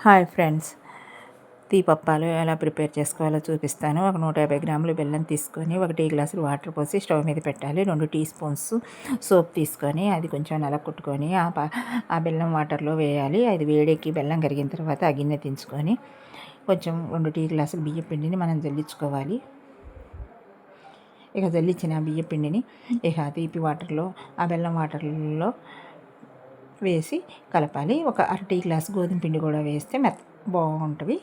Hi friends, తీపప్పాలు ఎలా prepare చేసుకోవాలో చూపిస్తాను. ఒక 150 గ్రాములు బెల్లం తీసుకొని ఒక టీ గ్లాసులు వాటర్ పోసి స్టవ్ మీద పెట్టాలి. 2 టీ స్పూన్స్ సోప్ తీసుకొని అది కొంచెం నలగొట్టుకొని ఆ బెల్లం వాటర్లో వేయాలి. అది వేడెక్కి బెల్లం కరిగిన తర్వాత ఆ గిన్నె దించుకొని కొంచెం 2 టీ గ్లాసులు బియ్యం పిండిని మనం జల్లించుకోవాలి. ఇక జల్లించిన బియ్యం పిండిని ఇక తీపి వాటర్లో ఆ బెల్లం వాటర్లో వేసి కలపాలి. ఒక అర టీ గ్లాస్ గోధుమ పిండి కూడా వేస్తే బాగుంటుంది.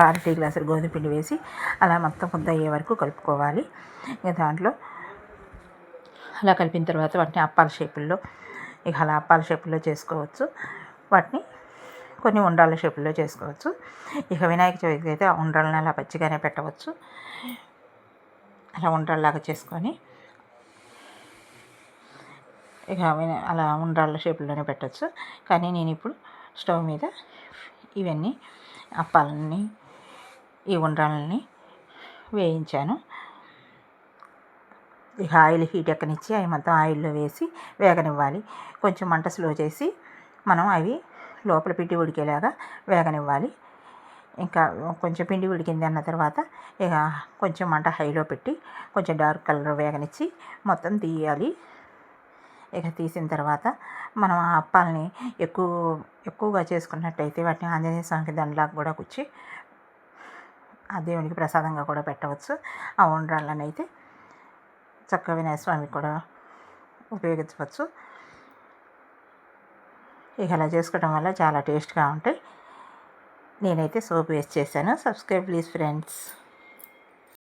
అర టీ గ్లాసులు గోధుమ పిండి వేసి అలా మొత్తం ముద్ద అయ్యే వరకు కలుపుకోవాలి. ఇక దాంట్లో అలా కలిపిన తర్వాత వాటిని అప్పాల షేపుల్లో అలా అప్పాల షేపుల్లో చేసుకోవచ్చు. వాటిని కొన్ని ఉండ్రాళ్ళ షేపుల్లో చేసుకోవచ్చు. ఇక వినాయక చవితికి అయితే ఆ ఉండ్రాళ్ళని అలా పచ్చిగానే పెట్టవచ్చు. అలా ఉండ్రాళ్ళలాగా చేసుకొని ఇక అలా ఉండ్రాళ్ళ షేపుల్లోనే పెట్టచ్చు. కానీ నేను ఇప్పుడు స్టవ్ మీద ఇవన్నీ అప్పాలని ఈ ఉండ్రాళ్ళని వేయించాను. ఇక ఆయిల్ హీట్ ఎక్కనిచ్చి అవి మొత్తం ఆయిల్లో వేసి వేగనివ్వాలి. కొంచెం మంట స్లో చేసి మనం అవి లోపల పిండి ఉడికేలాగా వేగనివ్వాలి. ఇంకా కొంచెం పిండి ఉడికింది అన్న తర్వాత ఇక కొంచెం మంట హైలో పెట్టి కొంచెం డార్క్ కలర్ వేగనిచ్చి మొత్తం తీయాలి. ఇక తీసిన తర్వాత మనం ఆ అప్పాలని ఎక్కువగా చేసుకున్నట్టయితే వాటిని ఆంజనేయ స్వామికి దండలాగా కూడా కుచ్చి ఆ దేవునికి ప్రసాదంగా కూడా పెట్టవచ్చు. ఆ ఉండ్రాళ్ళని అయితే చక్కగా వినాయక స్వామికి కూడా ఉపయోగించవచ్చు. ఇక అలా చేసుకోవడం వల్ల చాలా టేస్ట్గా ఉంటాయి. నేనైతే సోప్ వేస్ట్ చేశాను. Subscribe please friends.